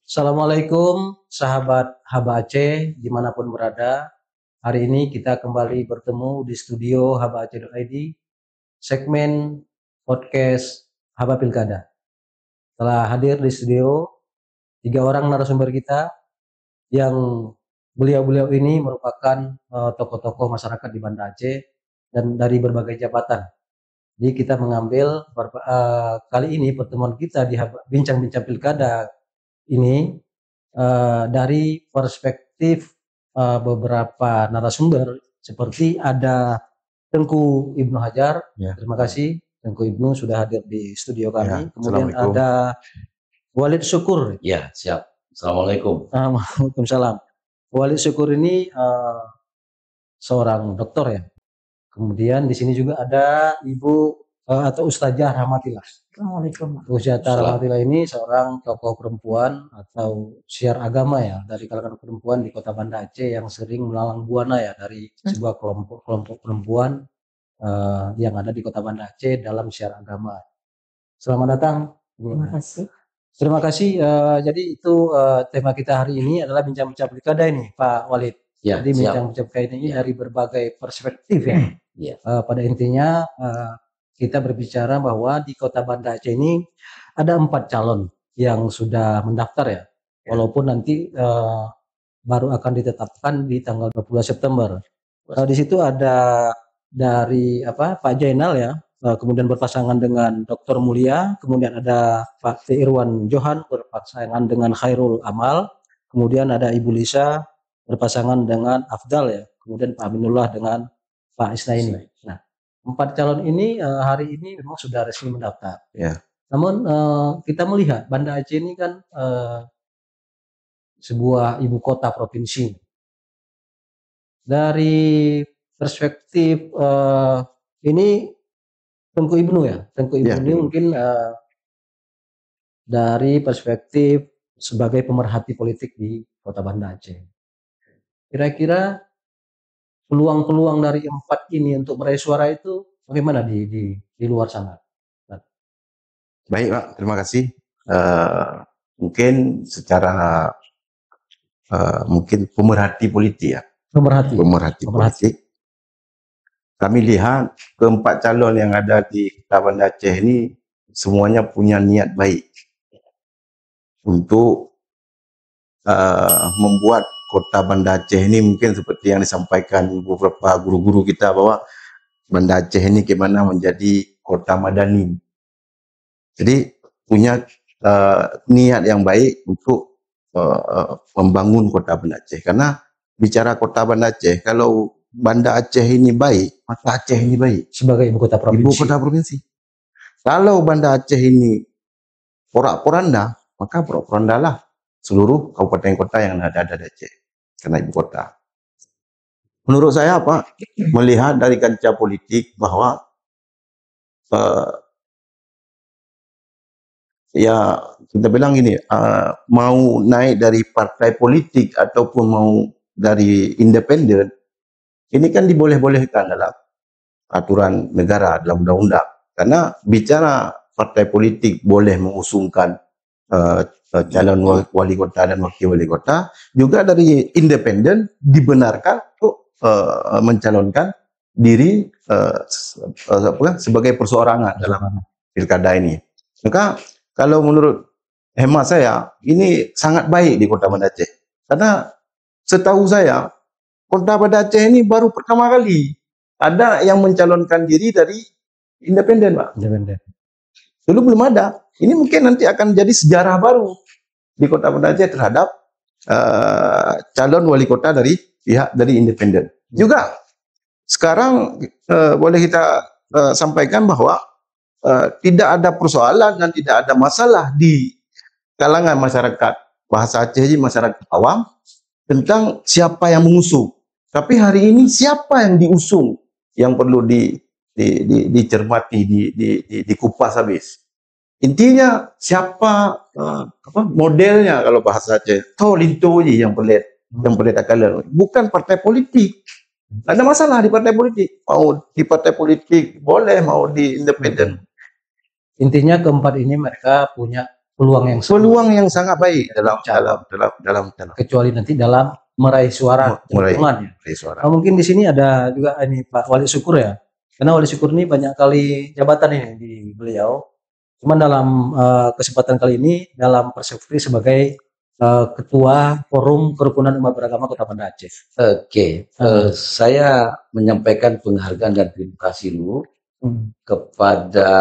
Assalamualaikum sahabat Haba Aceh dimanapun berada. Hari ini kita kembali bertemu di studio Haba Aceh.id, segmen podcast Haba Pilkada. Telah hadir di studio 3 orang narasumber kita yang beliau-beliau ini merupakan tokoh-tokoh masyarakat di Banda Aceh dan dari berbagai jabatan. Jadi kita mengambil kali ini pertemuan kita di Bincang-Bincang Pilkada ini dari perspektif beberapa narasumber seperti ada Tengku Ibnu Hajar. Ya. Terima kasih Tengku Ibnu sudah hadir di studio kami. Ya, Kemudian ada Walid Syukur. Ya, siap. Assalamualaikum. Waalaikumsalam. Walid Syukur ini seorang dokter ya. Kemudian di sini juga ada Ibu atau Ustazah Rahmatillah. Assalamualaikum. Ustazah Rahmatillah ini seorang tokoh perempuan atau syiar agama ya dari kalangan perempuan di Kota Banda Aceh yang sering melalang buana ya dari sebuah kelompok perempuan yang ada di Kota Banda Aceh dalam syiar agama. Selamat datang. Terima kasih. Terima kasih. Jadi itu tema kita hari ini adalah bincang-bincang pilkada ini, Pak Walid. Ya, jadi bincang-bincang pilkada ini dari berbagai perspektif ya. Ya. Pada intinya kita berbicara bahwa di Kota Banda Aceh ini ada 4 calon yang sudah mendaftar ya. Walaupun nanti baru akan ditetapkan di tanggal 20 September. Di situ ada dari Pak Jainal ya, kemudian berpasangan dengan Dr. Mulia, kemudian ada Pak T. Irwan Johan berpasangan dengan Khairul Amal, kemudian ada Ibu Lisa berpasangan dengan Afdal ya, kemudian Pak Aminullah dengan Pak Isnaini. Nah, 4 calon ini hari ini memang sudah resmi mendaftar. Ya. Namun kita melihat Banda Aceh ini kan sebuah ibu kota provinsi. Dari perspektif ini Tengku Ibnu ya, Tengku Ibnu Ya. ini mungkin dari perspektif sebagai pemerhati politik di Kota Banda Aceh. Kira-kira peluang-peluang dari 4 ini untuk meraih suara itu bagaimana di luar sana? Baik Pak, terima kasih. Mungkin secara mungkin pemerhati politik ya. Pemerhati politik. Kami lihat ke-4 calon yang ada di Kota Banda Aceh ini semuanya punya niat baik untuk membuat Kota Banda Aceh ini mungkin seperti yang disampaikan beberapa guru-guru kita bahwa Banda Aceh ini bagaimana menjadi kota madani. Jadi punya niat yang baik untuk membangun Kota Banda Aceh. Karena bicara Kota Banda Aceh, kalau Banda Aceh ini baik, maka Aceh ini baik. Sebagai ibu kota provinsi. Ibu kota provinsi. Kalau Banda Aceh ini porak-poranda, maka porak-porandalah seluruh kabupaten kota yang ada di Aceh. Karena ibu kota. Menurut saya Pak, melihat dari kancah politik bahwa ya kita bilang gini, mau naik dari partai politik ataupun mau dari independen, ini kan diboleh-bolehkan dalam aturan negara, dalam undang-undang. Karena bicara partai politik boleh mengusungkan calon wali kota dan wakil wali kota, juga dari independen dibenarkan untuk mencalonkan diri sebagai perseorangan dalam pilkada ini. Maka kalau menurut hemat saya, ini sangat baik di Kota Banda Aceh. Karena setahu saya, Kota Banda Aceh ini baru pertama kali ada yang mencalonkan diri dari independen, Pak. Independen. Dulu belum ada. Ini mungkin nanti akan jadi sejarah baru di Kota Banda Aceh terhadap calon wali kota dari pihak dari independen. Juga sekarang boleh kita sampaikan bahwa tidak ada persoalan dan tidak ada masalah di kalangan masyarakat bahasa Aceh ini, masyarakat awam, tentang siapa yang mengusung. Tapi hari ini siapa yang diusung yang perlu dicermati, dikupas habis. Intinya siapa modelnya kalau bahasa Aceh. Tahu lintu je yang pelit akalan. Bukan partai politik. Tak ada masalah di partai politik. Mau di partai politik boleh, mau di independen. Intinya keempat ini mereka punya peluang yang sangat baik dalam kecuali nanti dalam meraih suara dukungan. Nah, mungkin di sini ada juga ini Pak Wali Syukur ya. Karena Wali Syukur ini banyak kali jabatan ini di beliau. Cuman dalam kesempatan kali ini dalam perspektif sebagai Ketua Forum Kerukunan Umat Beragama Kota Banda Aceh. Oke, saya menyampaikan penghargaan dan terima kasih dulu kepada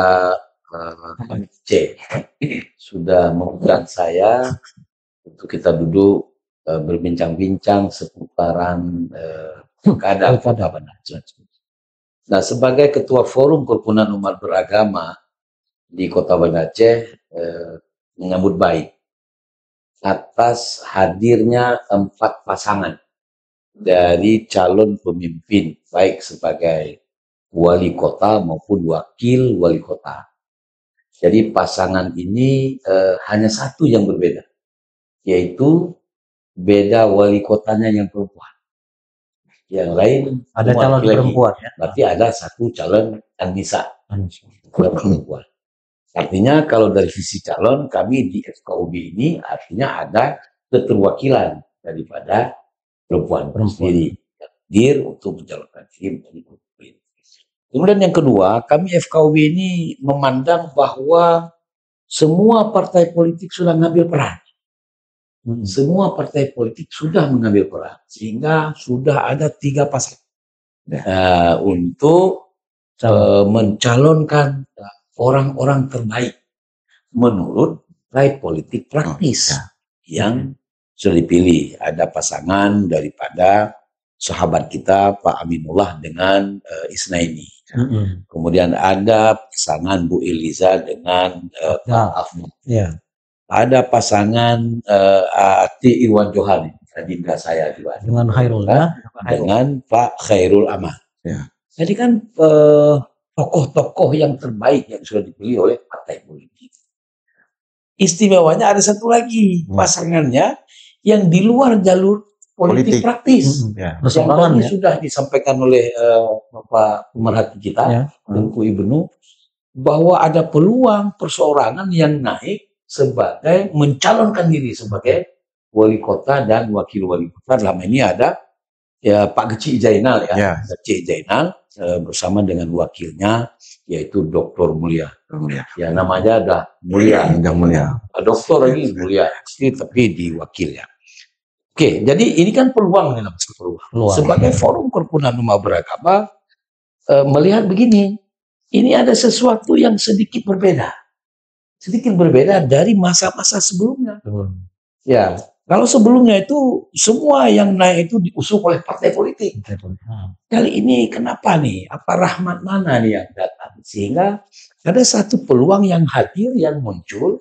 C sudah mengundang saya untuk kita duduk berbincang-bincang seputaran keadaan Kota Banda Aceh. Nah, sebagai Ketua Forum Kerukunan Umat Beragama di Kota Banda Aceh, menyambut baik atas hadirnya 4 pasangan dari calon pemimpin, baik sebagai wali kota maupun wakil wali kota. Jadi pasangan ini hanya satu yang berbeda, yaitu beda wali kotanya yang perempuan. Yang lain ada calon perempuan ya. Berarti ada satu calon Anissa perempuan. Artinya kalau dari sisi calon, kami di FKUB ini artinya ada keterwakilan daripada perempuan sendiri yang hadir untuk mencalonkan diri menjadi pemimpin. Kemudian yang kedua, kami FKUB ini memandang bahwa semua partai politik sudah mengambil peran. Semua partai politik sudah mengambil peran, sehingga sudah ada 3 pasangan untuk mencalonkan orang-orang terbaik menurut partai politik praktis yang sudah dipilih. Ada pasangan daripada sahabat kita Pak Aminullah dengan Isnaini. Kemudian ada pasangan Bu Eliza dengan Pak Afnur. Ada pasangan Ati Irwan Johan, adinda saya juga. Dengan Khairul dengan Pak Khairul Aman. Jadi kan tokoh-tokoh yang terbaik yang sudah dipilih oleh partai politik. Istimewanya ada satu lagi pasangannya yang di luar jalur politik praktis. Yang tadi sudah disampaikan oleh Bapak pemerhati kita, Tengku Ibnu, bahwa ada peluang perseorangan yang naik sebagai mencalonkan diri sebagai wali kota dan wakil wali kota. Dalam ini ada Pak Geci Zainal Geci Zainal bersama dengan wakilnya yaitu Dr. Mulia. Ya namanya ada Mulia. Doktor lagi Mulia, tapi di wakilnya. Oke, jadi ini kan peluang nih peluang. Sebagai Forum Kerukunan Umat Beragama melihat begini, ini ada sesuatu yang sedikit berbeda dari masa-masa sebelumnya. Ya, kalau sebelumnya itu semua yang naik itu diusung oleh partai politik. Kali ini kenapa nih? Apa rahmat mana nih yang datang? Sehingga ada satu peluang yang hadir, yang muncul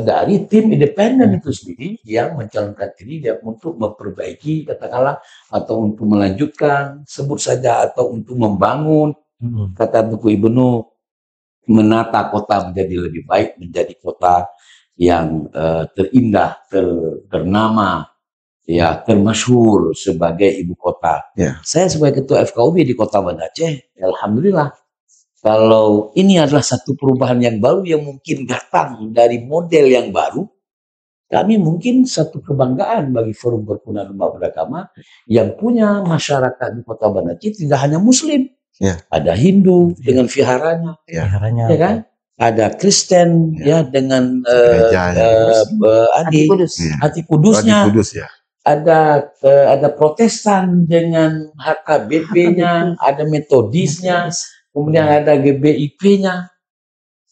dari tim independen itu sendiri yang mencalonkan diri untuk memperbaiki, katakanlah, atau untuk melanjutkan, sebut saja, atau untuk membangun, kata Tuku Ibnu, menata kota menjadi lebih baik, menjadi kota yang terindah, ternama, ya termasyhur sebagai ibu kota. Saya sebagai ketua FKUB di Kota Banda Aceh, alhamdulillah, kalau ini adalah satu perubahan yang baru yang mungkin datang dari model yang baru, kami mungkin satu kebanggaan bagi Forum Kerukunan Umat Beragama yang punya masyarakat di Kota Banda Aceh tidak hanya Muslim, ada Hindu dengan viharanya, ya kan? Ada Kristen dengan hati kudusnya, ada Protestan dengan HKBP-nya, ada Metodisnya, kemudian ada GBIP-nya.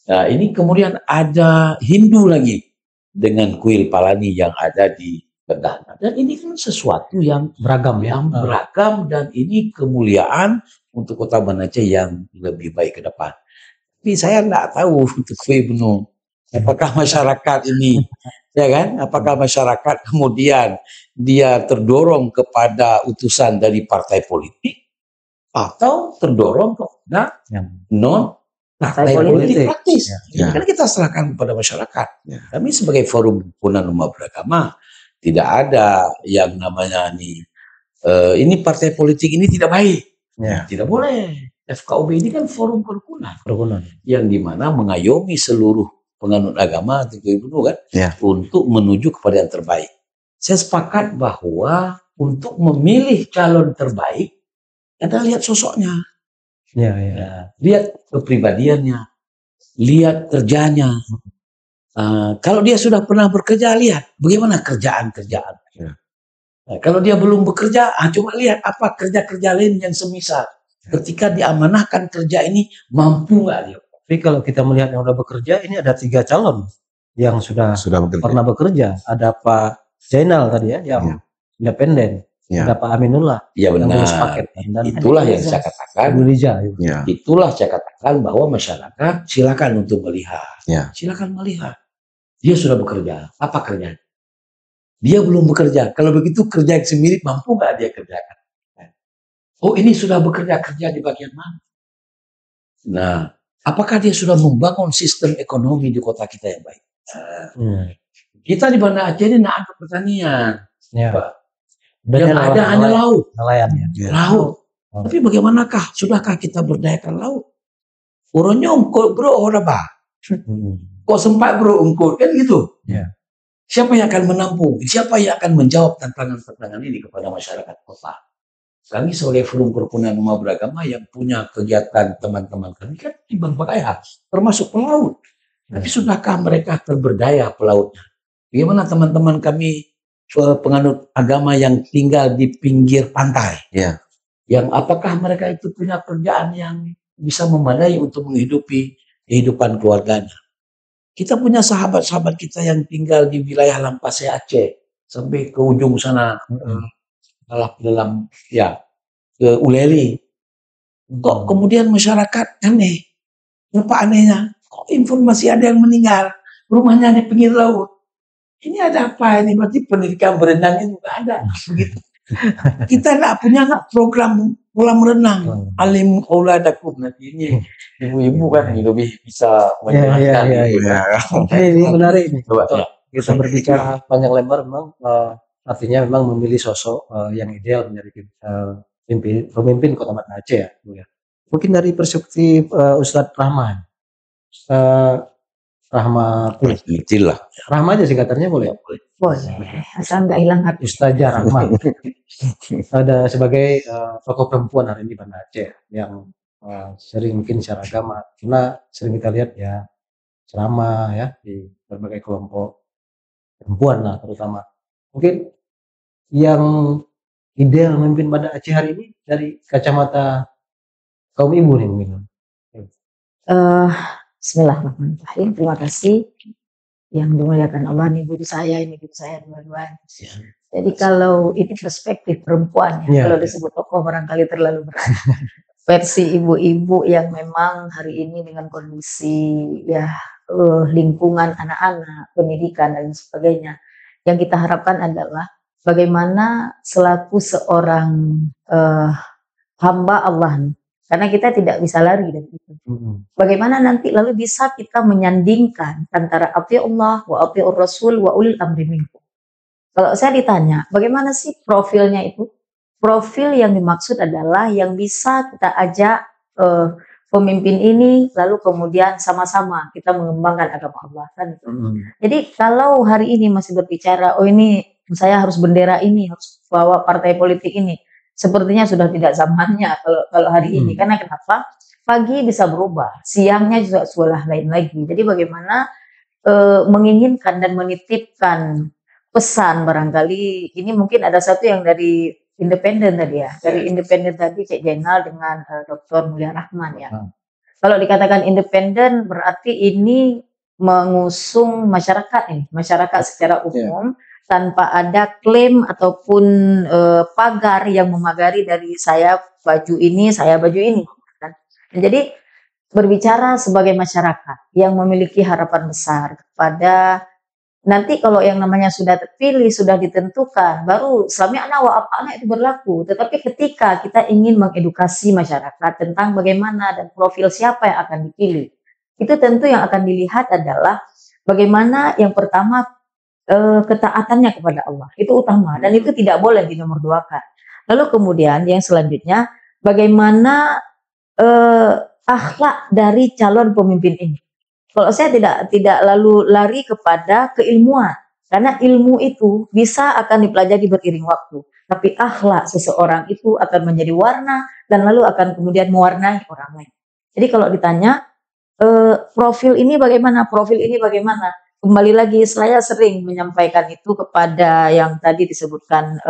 Nah, ini kemudian ada Hindu lagi dengan kuil Palani yang ada di tengah. Dan ini kan sesuatu yang beragam beragam, dan ini kemuliaan untuk Kota Banda Aceh yang lebih baik ke depan. Tapi saya tidak tahu untuk Ibnu, apakah masyarakat ini, ya kan? Apakah masyarakat kemudian dia terdorong kepada utusan dari partai politik atau terdorong kepada non partai politik praktis. Karena kita serahkan kepada masyarakat. Kami sebagai Forum Kerukunan Umat Beragama tidak ada yang namanya ini partai politik ini tidak baik. Tidak boleh. FKUB ini kan forum kerukunan yang dimana mengayomi seluruh penganut agama atau ibu kan, Ya. untuk menuju kepada yang terbaik. Saya sepakat bahwa untuk memilih calon terbaik, adalah lihat sosoknya, Ya, ya. ya, lihat kepribadiannya, lihat kerjanya. Kalau dia sudah pernah bekerja, lihat bagaimana kerjaan-kerjaan. Ya. Nah, kalau dia belum bekerja, coba lihat apa kerja-kerja lain yang semisal. Ketika diamanahkan kerja ini, mampu nggak dia? Tapi kalau kita melihat yang sudah bekerja, ini ada 3 calon yang sudah bekerja. pernah bekerja. Ada Pak Zainal tadi ya, yang independen. Ya. Ada Pak Aminullah Ya yang benar. ngurus paket. Dan Itulah yang saya katakan. Ibu Liza. Ya. Itulah saya katakan bahwa masyarakat silakan untuk melihat. Ya. Silakan melihat. Dia sudah bekerja. Apa kerjanya? Dia belum bekerja. Kalau begitu kerja yang semirip mampu nggak dia kerjakan? Oh ini sudah bekerja, kerja di bagian mana? Nah, apakah dia sudah membangun sistem ekonomi di kota kita yang baik? Kita di Banda Aceh ini tidak ada pertanian. Ya. Pak. Yang ada hanya laut. Nelayan ya. Laut. Tapi bagaimanakah? Sudahkah kita berdayakan laut? Orangnya ungkut bro, orang bah. Kok sempat bro ungkut kan gitu? Ya. Siapa yang akan menampung? Siapa yang akan menjawab tantangan-tantangan ini kepada masyarakat kota? Kami sebagai forum kerukunan umat beragama yang punya kegiatan teman-teman kami kan di berbagai hal, termasuk pelaut. Tapi sudahkah mereka terberdaya pelautnya? Bagaimana teman-teman kami penganut agama yang tinggal di pinggir pantai? Ya. Yang apakah mereka itu punya kerjaan yang bisa memadai untuk menghidupi kehidupan keluarganya? Kita punya sahabat-sahabat kita yang tinggal di wilayah Lampasai Aceh sampai ke ujung sana. Dalam ya ke Uleli. Kok kemudian masyarakat aneh? Apa anehnya? Kok informasi ada yang meninggal? Rumahnya di pinggir laut. Ini ada apa ini? Berarti pendidikan berenangnya juga ada. Begitu. Kita nggak punya program kolam renang. Alim auladakum nanti ini ibu-ibu kan lebih bisa menjelaskan. Ini menarik nih. Coba, ya. Kita berbicara panjang lebar memang artinya memang memilih sosok yang ideal menjadi pemimpin Kota Banda Aceh ya. Mungkin dari perspektif Ustadz Rahman. Itulah. Rahma aja singkatannya boleh. Boleh. Asal nggak hilang arti. Ustazah Rahma. Ada sebagai tokoh perempuan hari ini Banda Aceh yang sering mungkin secara agama. Karena sering kita lihat ya ceramah ya di berbagai kelompok perempuan lah terutama. Mungkin yang ideal memimpin Banda Aceh hari ini dari kacamata kaum ibu nih mungkin. Bismillahirrahmanirrahim. Terima kasih yang dimuliakan Allah, ini guru saya dua-duanya. Jadi kalau ini perspektif perempuan ya, kalau disebut tokoh barangkali terlalu berat. Versi ibu-ibu yang memang hari ini dengan kondisi ya lingkungan anak-anak, pendidikan dan sebagainya, yang kita harapkan adalah bagaimana selaku seorang hamba Allah, karena kita tidak bisa lari dari itu. Bagaimana nanti lalu bisa kita menyandingkan antara atiullah wa atiur rasul wa ulil amri minkum. Kalau saya ditanya, bagaimana sih profilnya itu? Profil yang dimaksud adalah yang bisa kita ajak pemimpin ini, lalu kemudian sama-sama kita mengembangkan agama Allah kan. Jadi kalau hari ini masih berbicara, oh ini saya harus bendera ini, harus bawa partai politik ini, sepertinya sudah tidak zamannya kalau hari ini. Karena kenapa? Pagi bisa berubah, siangnya juga sudah lain lagi. Jadi bagaimana menginginkan dan menitipkan pesan barangkali ini mungkin ada satu yang dari independen tadi ya, dari independen tadi Cik Jainal dengan Dr. Mulia Rahman ya. Kalau dikatakan independen berarti ini mengusung masyarakat ini, masyarakat secara umum tanpa ada klaim ataupun pagar yang memagari dari saya baju ini, saya baju ini. Kan? Jadi berbicara sebagai masyarakat yang memiliki harapan besar kepada nanti kalau yang namanya sudah terpilih, sudah ditentukan, baru sami'na wa ata'na itu berlaku. Tetapi ketika kita ingin mengedukasi masyarakat tentang bagaimana dan profil siapa yang akan dipilih, itu tentu yang akan dilihat adalah bagaimana yang pertama ketaatannya kepada Allah. Itu utama dan itu tidak boleh dinomorduakan. Lalu kemudian yang selanjutnya, bagaimana akhlak dari calon pemimpin ini. Kalau saya tidak lalu lari kepada keilmuan, karena ilmu itu bisa akan dipelajari beriring waktu, tapi akhlak seseorang itu akan menjadi warna dan lalu akan kemudian mewarnai orang lain. Jadi kalau ditanya profil ini bagaimana, kembali lagi saya sering menyampaikan itu kepada yang tadi disebutkan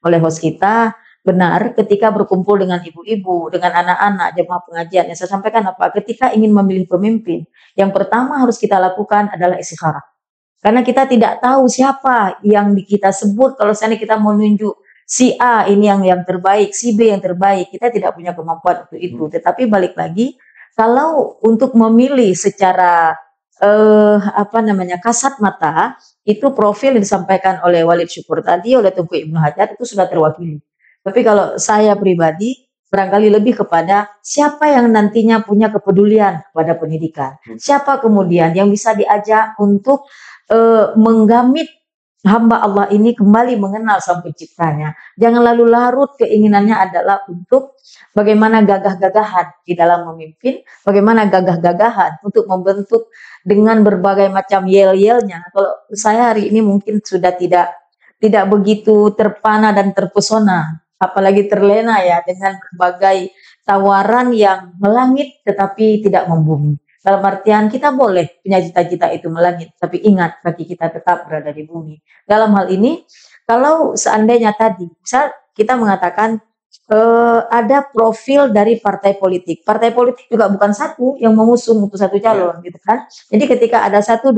oleh host kita. Benar, ketika berkumpul dengan ibu-ibu, dengan anak-anak, jemaah pengajian, yang saya sampaikan apa? Ketika ingin memilih pemimpin, yang pertama harus kita lakukan adalah istikharah. Karena kita tidak tahu siapa yang kita sebut, kalau misalnya kita mau nunjuk si A ini yang terbaik, si B yang terbaik, kita tidak punya kemampuan untuk itu. Tetapi balik lagi, kalau untuk memilih secara kasat mata, itu profil yang disampaikan oleh Walid Syukur tadi, oleh Tengku Ibnu Hajar itu sudah terwakili. Tapi kalau saya pribadi, barangkali lebih kepada siapa yang nantinya punya kepedulian pada pendidikan. Siapa kemudian yang bisa diajak untuk menggamit hamba Allah ini kembali mengenal Sang Penciptanya. Jangan lalu larut keinginannya adalah untuk bagaimana gagah-gagahan di dalam memimpin, bagaimana gagah-gagahan untuk membentuk dengan berbagai macam yel-yelnya. Kalau saya hari ini mungkin sudah tidak begitu terpana dan terpesona, apalagi terlena ya dengan berbagai tawaran yang melangit tetapi tidak membumi. Dalam artian kita boleh punya cita-cita itu melangit, tapi ingat kaki kita tetap berada di bumi. Dalam hal ini, kalau seandainya tadi, misal kita mengatakan ada profil dari partai politik. Partai politik juga bukan satu yang mengusung untuk satu calon, gitu kan? Jadi ketika ada 1-2,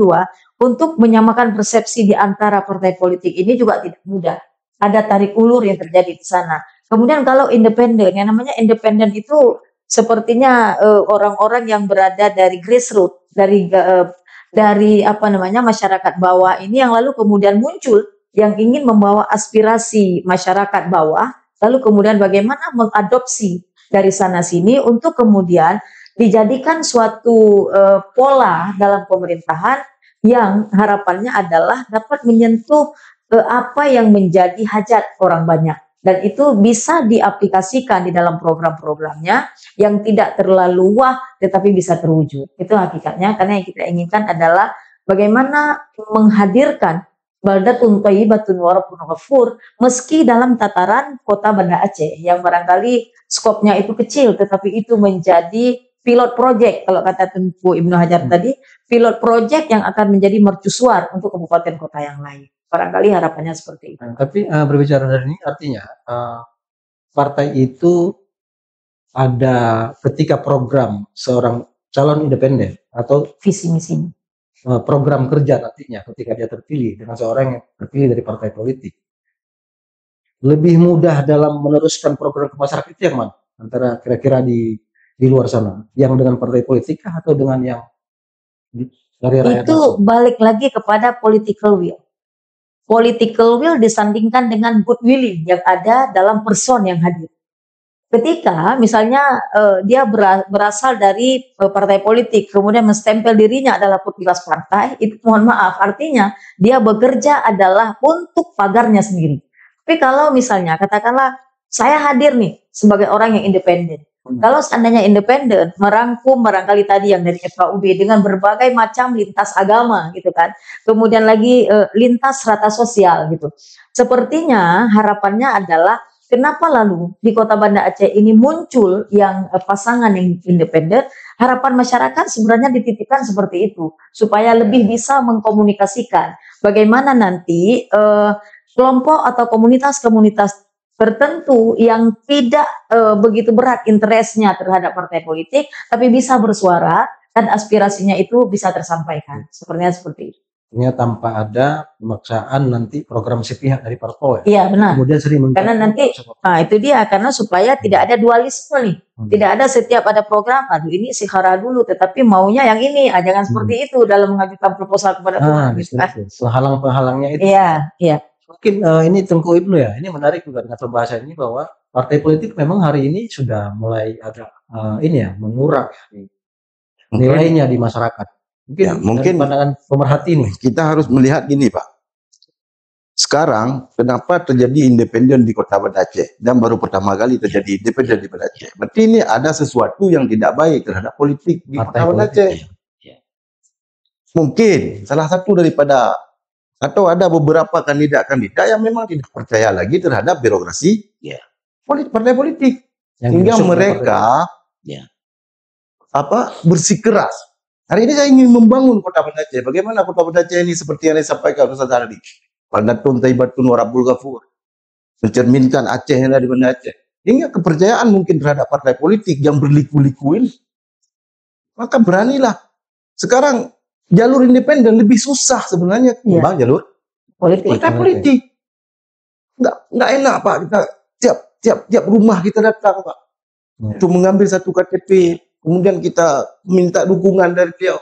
untuk menyamakan persepsi di antara partai politik ini juga tidak mudah. Ada tarik ulur yang terjadi di sana. Kemudian kalau independen, yang namanya independen itu sepertinya orang-orang yang berada dari grassroots, dari masyarakat bawah ini yang lalu kemudian muncul yang ingin membawa aspirasi masyarakat bawah, lalu kemudian bagaimana mengadopsi dari sana sini untuk kemudian dijadikan suatu pola dalam pemerintahan yang harapannya adalah dapat menyentuh apa yang menjadi hajat orang banyak. Dan itu bisa diaplikasikan di dalam program-programnya yang tidak terlalu wah tetapi bisa terwujud. Itu hakikatnya, karena yang kita inginkan adalah bagaimana menghadirkan baldatun thayyibatun wa rabbun ghafur meski dalam tataran kota Banda Aceh yang barangkali skopnya itu kecil tetapi itu menjadi pilot project, kalau kata Tengku Ibnu Hajar tadi, pilot project yang akan menjadi mercusuar untuk kabupaten kota yang lain. Barangkali harapannya seperti itu. Tapi berbicara dari ini artinya partai itu ada ketika program seorang calon independen atau Visi misi. program kerja nantinya ketika dia terpilih dengan seorang yang terpilih dari partai politik. Lebih mudah dalam meneruskan program ke masyarakat itu yang mana? Antara kira-kira di luar sana, yang dengan partai politik atau dengan yang dari rakyat? Itu balik lagi kepada political will. Political will disandingkan dengan goodwill yang ada dalam person yang hadir. Ketika misalnya dia berasal dari partai politik, kemudian menstempel dirinya adalah petugas partai, itu mohon maaf, artinya dia bekerja adalah untuk pagarnya sendiri. Tapi kalau misalnya katakanlah saya hadir nih sebagai orang yang independen. Kalau seandainya independen, merangkum barangkali tadi yang dari FKUB dengan berbagai macam lintas agama gitu kan. Kemudian lagi lintas strata sosial gitu. Sepertinya harapannya adalah kenapa lalu di Kota Banda Aceh ini muncul yang pasangan yang independen, harapan masyarakat sebenarnya dititipkan seperti itu. Supaya lebih bisa mengkomunikasikan bagaimana nanti kelompok atau komunitas-komunitas tertentu yang tidak begitu berat interestnya terhadap partai politik, tapi bisa bersuara dan aspirasinya itu bisa tersampaikan. Sepertinya seperti itu. Artinya tanpa ada pemaksaan nanti program sepihak dari parpol. Iya benar. Kemudian sering karena nanti, itu dia, karena supaya tidak ada dualisme nih. Tidak ada setiap ada program, aduh ini istikharah dulu, tetapi maunya yang ini. Jangan seperti itu dalam mengajukan proposal kepada Tuhan. Penghalang-penghalangnya itu. Iya. Mungkin ini Tengku Ibnu ya, ini menarik juga dengan pembahasan ini bahwa partai politik memang hari ini sudah mulai agak mengurang nilainya di masyarakat. Mungkin pandangan pemerhati ini. Kita harus melihat gini Pak. Sekarang kenapa terjadi independen di Kota Banda Aceh dan baru pertama kali terjadi independen di Banda Aceh. Berarti ini ada sesuatu yang tidak baik terhadap politik di Kota Banda Aceh. mungkin salah satu daripada, atau ada beberapa kandidat-kandidat yang memang tidak percaya lagi terhadap birokrasi Ya. partai politik, Yang sehingga diusung oleh mereka Ya. bersikeras. Hari ini saya ingin membangun Kota Banda Aceh. Bagaimana Kota Banda Aceh ini seperti yang disampaikan Ustaz tadi, Baldatun Taibatun Warabul Ghafur, mencerminkan Aceh yang ada di Banda Aceh. Hingga kepercayaan mungkin terhadap partai politik yang berliku-liku ini, maka beranilah. Sekarang jalur independen lebih susah sebenarnya ketimbang jalur Politik. partai politik. Nggak enak Pak, kita tiap rumah kita datang Pak, untuk mengambil satu KTP, kemudian kita minta dukungan dari beliau.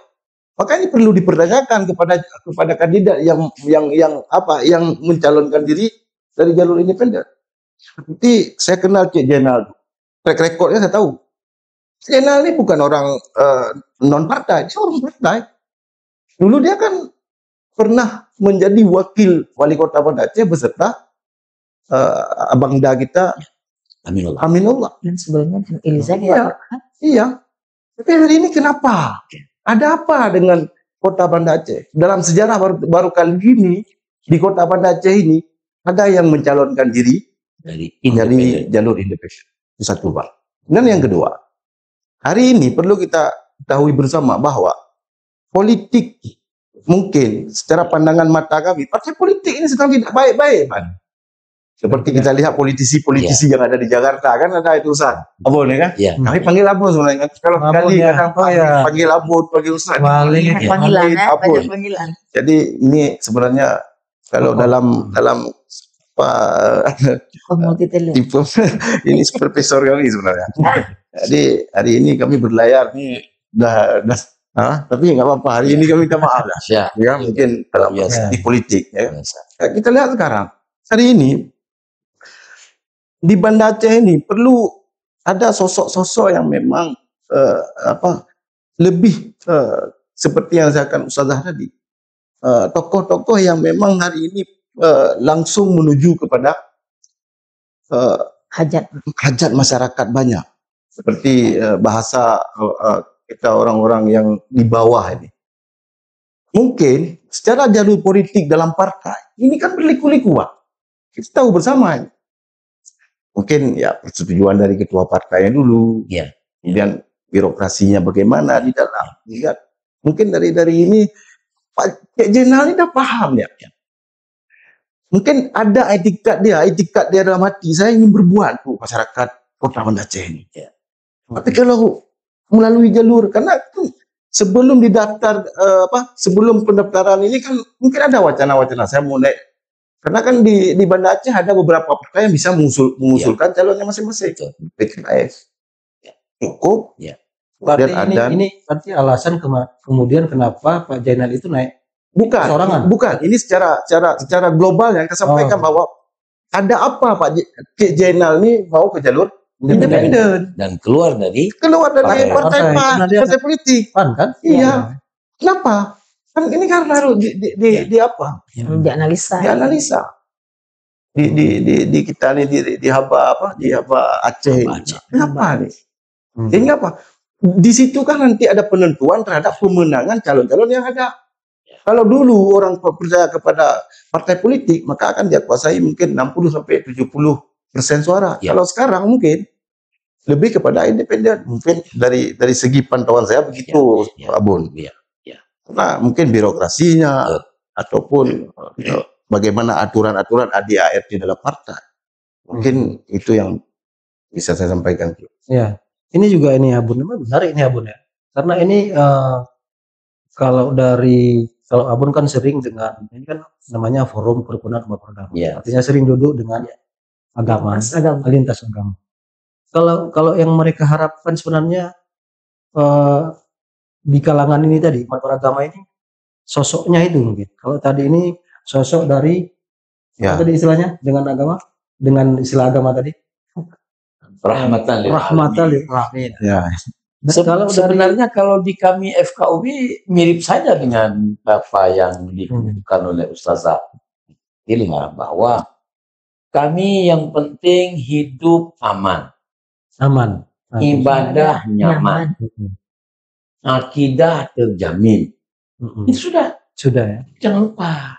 Maka ini perlu dipertanyakan kepada kandidat yang mencalonkan diri dari jalur independen. Seperti saya kenal Cik Jenal, track recordnya saya tahu. Cik Jenal ini bukan orang non partai, dia orang partai. Dulu dia kan pernah menjadi wakil wali kota Banda Aceh beserta abang da kita Aminullah. Dan sebelumnya Eliza Iya. Iya. Tapi hari ini kenapa? Ada apa dengan kota Banda Aceh? Dalam sejarah baru kali ini di kota Banda Aceh ini ada yang mencalonkan diri Dari dari jalur independen. Itu satu Pak. Dan yang kedua, hari ini perlu kita ketahui bersama bahwa politik mungkin secara pandangan mata kami, partai politik ini sedang tidak baik-baik Pak. Seperti kita lihat politisi-politisi yang ada di Jakarta, kan ada itu Ustaz Abon ya kan? Ya. Kami panggil Abon sebenarnya. Kalau Abon, kali ya. kadang Oh, ya. panggil Abon, panggil Ustaz. Wali. Panggilan ya, Abon. banyak panggilan. Jadi ini sebenarnya kalau dalam Multi-talent. tipe ini profesor kami sebenarnya. Jadi hari ini kami berlayar nih tapi nggak apa-apa. Hari ini kami minta maaf lah. Siap. Ya mungkin dalam Biasa. di politik. Ya. Biasa. Kita lihat sekarang hari ini di Banda Aceh ini perlu ada sosok-sosok yang memang lebih seperti yang saya akan Ustazah tadi, tokoh-tokoh yang memang hari ini langsung menuju kepada hajat masyarakat banyak, seperti bahasa kita orang-orang yang di bawah ini. Mungkin secara jalur politik dalam partai ini kan berliku-liku Pak. Kita tahu bersama. Mungkin ya persetujuan dari ketua partainya dulu, Ya. kemudian birokrasinya bagaimana di dalam. Ya. Mungkin dari ini Pak Cik Jenal ini udah paham ya. Mungkin ada etikat dia dalam hati, saya ingin berbuat untuk masyarakat Kota Banda Aceh ini. Ya. Tapi kalau melalui jalur, karena sebelum didaftar sebelum pendaftaran ini kan mungkin ada wacana-wacana saya mau naik. Karena kan di Banda Aceh ada beberapa partai yang bisa mengusulkan calonnya masing-masing. PKS, cukup. Ya. Berarti ini berarti alasan kemudian kenapa Pak Jainal itu naik sorangan? Bukan. Ini secara global yang kita sampaikan bahwa ada apa Pak Cik Jainal ini mau ke jalur independen Dan keluar dari partai politik. PAN kan? Iya. Kenapa? Kan ini karena harus di apa? Dianalisa. Di kita nih di Haba Aceh. Kenapa nih? Sehingga apa? Di situ kan nanti ada penentuan terhadap pemenangan calon-calon yang ada. Kalau dulu orang percaya kepada partai politik, maka akan dia kuasai mungkin 60-70% suara. Ya. Kalau sekarang mungkin lebih kepada independen. Mungkin dari segi pantauan saya begitu, Abun. Ya. Nah, mungkin birokrasinya ataupun bagaimana aturan-aturan ADART dalam partai. Mungkin itu yang bisa saya sampaikan. Ya, ini juga ini Abun, menarik ini Abun ya. Karena ini kalau Abun kan sering dengan ini kan namanya forum kerukunan umat beragama. Ya. Artinya sering duduk dengan agama, lintas agama. Kalau yang mereka harapkan sebenarnya di kalangan ini tadi umat beragama ini sosoknya itu mungkin. Kalau tadi ini sosok dari apa tadi istilahnya dengan istilah agama tadi rahmatan lil alamin. Ya. Sebenarnya kalau di kami FKUB mirip saja dengan apa yang dikemukakan oleh Ustazah Ilham, bahwa kami yang penting hidup aman, ibadah nyaman, akidah terjamin, Itu sudah. Sudah ya. Jangan lupa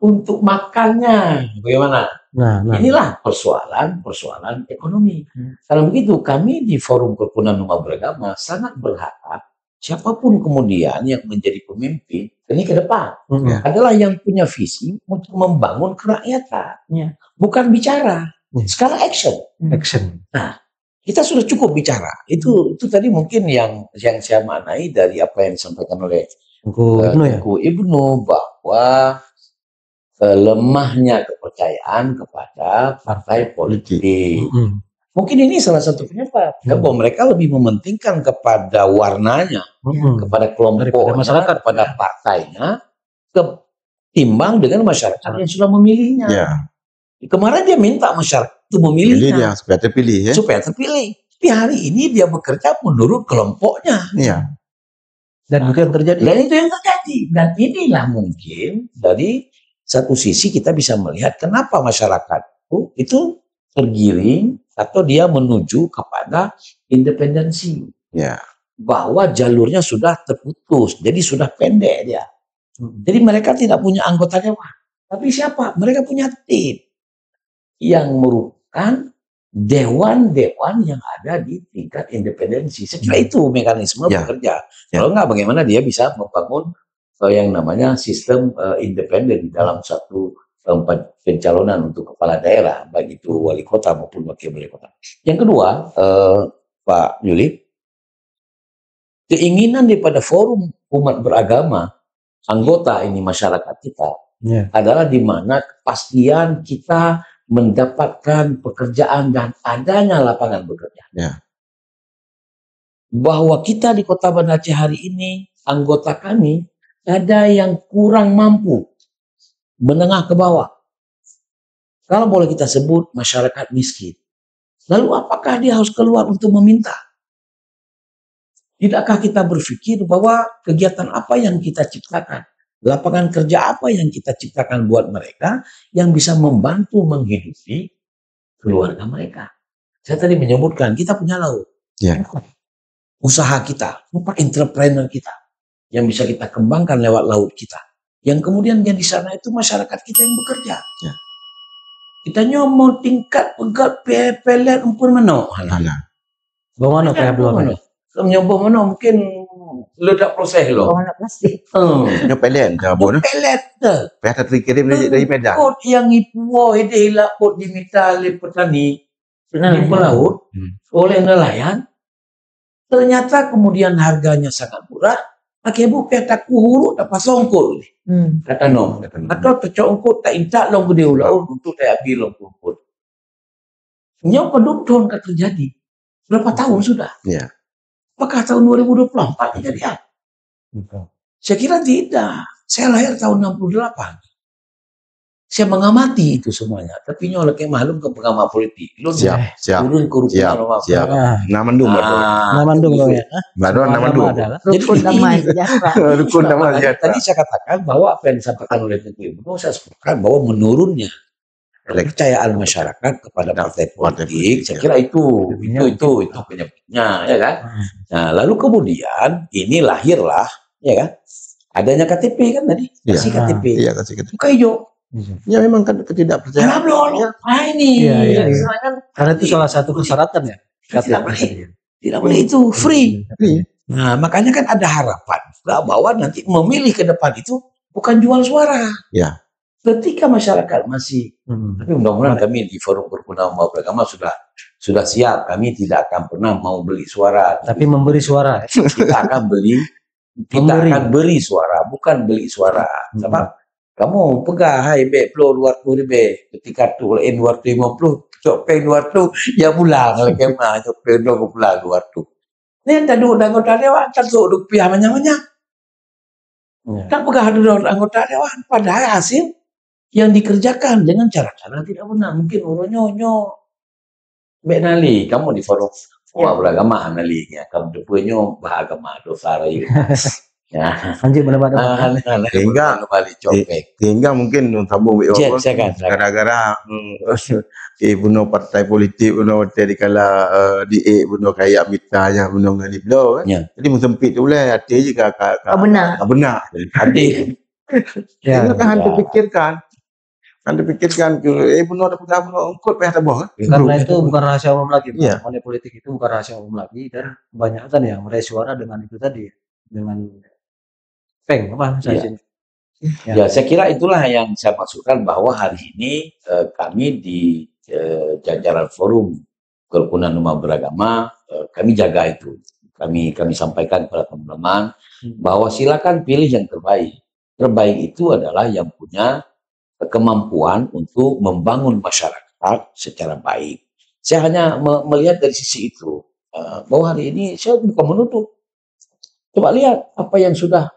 untuk makannya bagaimana? Nah. Inilah persoalan ekonomi. Kalau begitu kami di Forum Kerukunan Umat Beragama sangat berharap siapapun kemudian yang menjadi pemimpin ini ke depan adalah yang punya visi untuk membangun kerakyatan, bukan bicara. Sekarang action. Nah, kita sudah cukup bicara. Itu tadi mungkin yang saya maknai dari apa yang disampaikan oleh Tengku Ibnu bahwa lemahnya kepercayaan kepada partai politik. Mungkin ini salah satu penyebab. Bahwa mereka lebih mementingkan kepada warnanya, kepada kelompok masyarakat, kepada partainya, ketimbang dengan masyarakat yang sudah memilihnya. Kemarin dia minta masyarakat itu memilihnya supaya terpilih. Supaya terpilih. Tapi hari ini dia bekerja menurut kelompoknya. Dan itu yang terjadi. Dan inilah mungkin dari satu sisi kita bisa melihat kenapa masyarakat itu tergiring atau dia menuju kepada independensi. Bahwa jalurnya sudah terputus, jadi sudah pendek dia. Jadi mereka tidak punya anggota dewan. Tapi siapa? Mereka punya tim yang merupakan dewan-dewan yang ada di tingkat independensi. Saya kira itu mekanisme bekerja. Kalau enggak, bagaimana dia bisa membangun yang namanya sistem independen di dalam satu pencalonan untuk kepala daerah, baik itu wali kota maupun wakil wali kota. Yang kedua, Pak Yuli, keinginan daripada Forum Umat Beragama, anggota ini masyarakat kita, adalah di mana kepastian kita mendapatkan pekerjaan dan adanya lapangan pekerjaan. Bahwa kita di Kota Banda Aceh hari ini, anggota kami, ada yang kurang mampu, menengah ke bawah. Kalau boleh kita sebut masyarakat miskin. Lalu apakah dia harus keluar untuk meminta? Tidakkah kita berpikir bahwa kegiatan apa yang kita ciptakan, lapangan kerja apa yang kita ciptakan buat mereka yang bisa membantu menghidupi keluarga mereka? Saya tadi menyebutkan kita punya laut. Usaha kita, entrepreneur kita yang bisa kita kembangkan lewat laut kita. Yang kemudian yang di sana itu masyarakat kita yang bekerja. Kita nyomo tingkat pegat pelet umpun mano. Bagaimana kayak belum? Nyoba mana mungkin ledak proses lo. Mana plastik. Pelet terkirim dari Medan. Kot yang ipu ide lah kot diminta oleh petani di pelaut oleh nelayan. Ternyata kemudian harganya sangat murah. Pakai bukan tak kuhuru tak pasongkol. Kata no. Atau tercongkol tak intak long gede ulau untuk tak ambil long kumpul. Nyok kedukton kan terjadi. Berapa tahun sudah? Apakah tahun 2024 jadi apa? Saya kira tidak. Saya lahir tahun 68. Saya mengamati itu semuanya. Tapi nyolek yang maklum ke pengamat politik. Siap. Turun ke rukunan rumah. Namandung. Namandung ya. Namandung. Rukun damai sejahtera. Rukun damai sejahtera. Tadi saya katakan bahwa apa yang disampaikan oleh Tengku Ibnu, saya sepakat bahwa menurunnya kepercayaan masyarakat kepada partai politik, saya kira itu penyebabnya, ya kan? Nah, lalu kemudian ini lahirlah, ya kan? Adanya KTP kan tadi, kasih KTP. Iya, kasih KTP. Buka hijau. Ya memang kan ketidakpercayaan. Ini. Karena itu salah satu persyaratan ya. Tidak boleh itu free. Nah, makanya kan ada harapan bahwa nanti memilih ke depan itu bukan jual suara. Ketika masyarakat masih, tapi mudah-mudahan kami di Forum Kerukunan Umat Beragama sudah siap. Kami tidak akan pernah mau beli suara, tapi memberi suara. Kita akan beri suara, bukan beli suara. Sebab kamu pegah hai be plo 200 be ketika tu lain 250 cok pe 200 ya pulang kalau kemah cok pe 2 pulang 200 ni tak duduk anggota dewan tak duduk piah banyak-banyak tak pegah duduk anggota dewan padahal hasil yang dikerjakan dengan cara-cara tidak benar. Mungkin orang nyonyo be nali kamu di Forum Beragama nali nya kamu punya beragama dosa lagi Ya. Anjir benar-benar. Sehingga- kembali copek. Sehingga mungkin sambung Silakan. gara-gara bunuh partai politik, bunuh partai dikala bunuh kayak mitanya, bunuh ngani beliau kan. Ya. Jadi sempit tu boleh hati je Oh, benar. benar. Adik. Ya. Sehingga kan Anda pikirkan bunuh ada pegang bunuh engkut payah tabah. Karena itu bukan rahasia umum lagi. Iya. Money politik itu bukan rahasia umum lagi, dan kebanyakan yang meraih suara dengan itu tadi, dengan peng apa Iya. sini. Ya, saya kira itulah yang saya maksudkan bahwa hari ini kami di jajaran forum kerukunan umat beragama, kami jaga itu. Kami sampaikan kepada teman-teman bahwa silakan pilih yang terbaik. Terbaik itu adalah yang punya kemampuan untuk membangun masyarakat secara baik. Saya hanya melihat dari sisi itu, bahwa hari ini saya bukan menutup. Coba lihat apa yang sudah,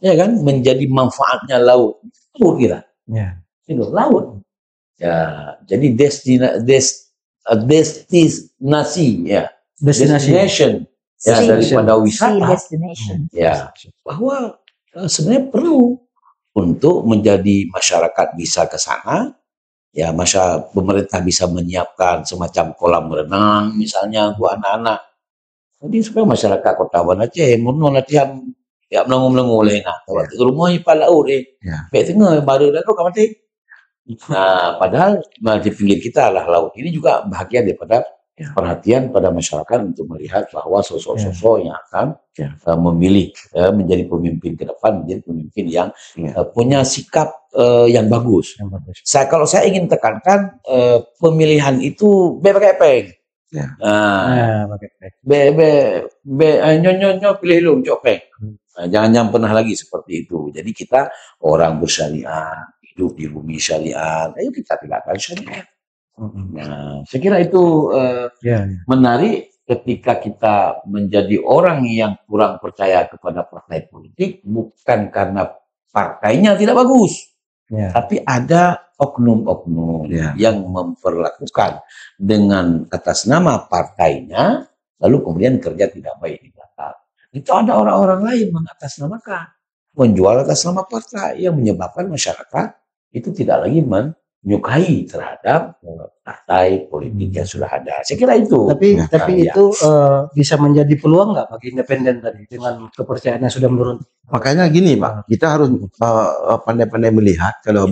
ya kan, menjadi manfaatnya laut kita. Ya. Itu laut. Ya, jadi destination ya daripada Sea wisata. destination. Ya, bahwa sebenarnya perlu untuk menjadi masyarakat bisa ke sana. Ya, pemerintah bisa menyiapkan semacam kolam renang misalnya buat anak-anak. Jadi supaya masyarakat Kota Banda Aceh mun latihan ya menanggung oleh nak. Rumah ipal laut Ya. Baik tengah baru dah kau mati. Nah, padahal di pinggir kita lah laut. Ini juga bahagian daripada perhatian pada masyarakat untuk melihat bahwa sosok-sosok yang akan memilih menjadi pemimpin ke depan, menjadi pemimpin yang punya sikap yang bagus. Kalau saya ingin tekankan pemilihan itu pakai peng. Ya. Nyonya pilih lu copeng. Jangan pernah lagi seperti itu. Jadi kita orang bersyariat, hidup di bumi syariat. Ayo kita tegakkan syariat. Nah, saya kira itu menarik ketika kita menjadi orang yang kurang percaya kepada partai politik, bukan karena partainya tidak bagus, tapi ada oknum-oknum yang memperlakukan dengan atas nama partainya, lalu kemudian kerja tidak baik di belakang. Itu ada orang-orang lain mengatasnamakan, menjual atas nama partai yang menyebabkan masyarakat itu tidak lagi menyukai terhadap partai politik yang sudah ada. Saya kira itu. Tapi itu bisa menjadi peluang nggak bagi independen tadi dengan kepercayaan yang sudah menurun? Makanya gini Pak, kita harus pandai-pandai melihat kalau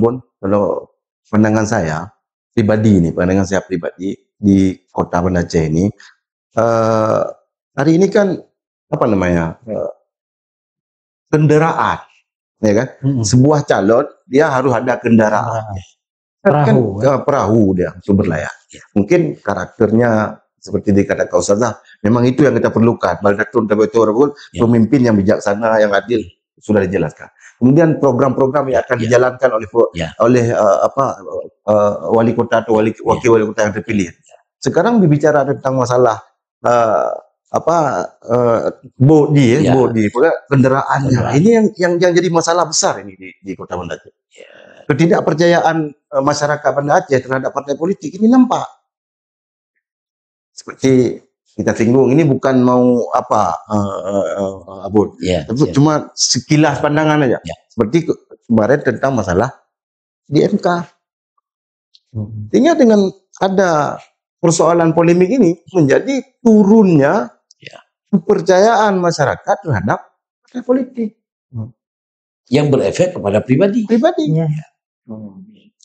pandangan saya pribadi di Kota Banda Aceh ini, hari ini kan kendaraan, ya kan? Sebuah calon dia harus ada kendaraan. Perahu dia sumber layak. Mungkin karakternya seperti dikatakan Ustazah, memang itu yang kita perlukan. Pemimpin yang bijaksana, yang adil, sudah dijelaskan. Kemudian program-program yang akan dijalankan oleh wali kota atau wakil wali kota yang terpilih. Sekarang berbicara tentang masalah bodi kendaraannya. Ini yang jadi masalah besar ini di Kota Banda Aceh. Ketidakpercayaan masyarakat Banda Aceh terhadap partai politik ini nampak. Seperti kita singgung, ini bukan mau tapi cuma sekilas pandangan aja. Seperti kemarin tentang masalah di MK. Sehingga dengan ada persoalan polemik ini menjadi turunnya kepercayaan masyarakat terhadap partai politik. Yang berefek kepada pribadi.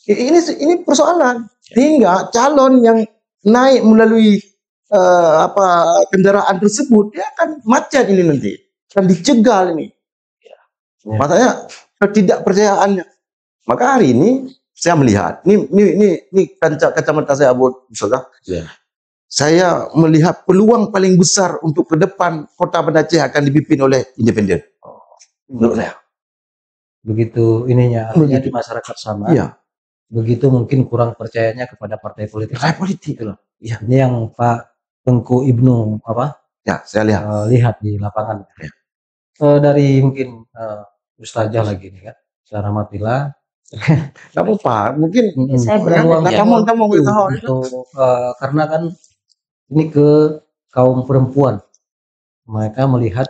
Ini persoalan. Sehingga calon yang naik melalui kendaraan tersebut dia akan macet ini nanti, akan dicegal ini. Makanya ketidakpercayaannya. Maka hari ini saya melihat, ini kacamata saya buat Ustazah. Saya melihat peluang paling besar untuk ke depan Kota Banda Aceh akan dipimpin oleh independen. Menurut saya. Begitu ininya di masyarakat sama. Begitu mungkin kurang percayanya kepada partai politik. Ini yang Pak Tengku Ibnu saya lihat di lapangan. Dari mungkin Ustazah lagi nih kan, secara Rahmatillah. Gak apa-apa, mungkin saya karena kan ini ke kaum perempuan, mereka melihat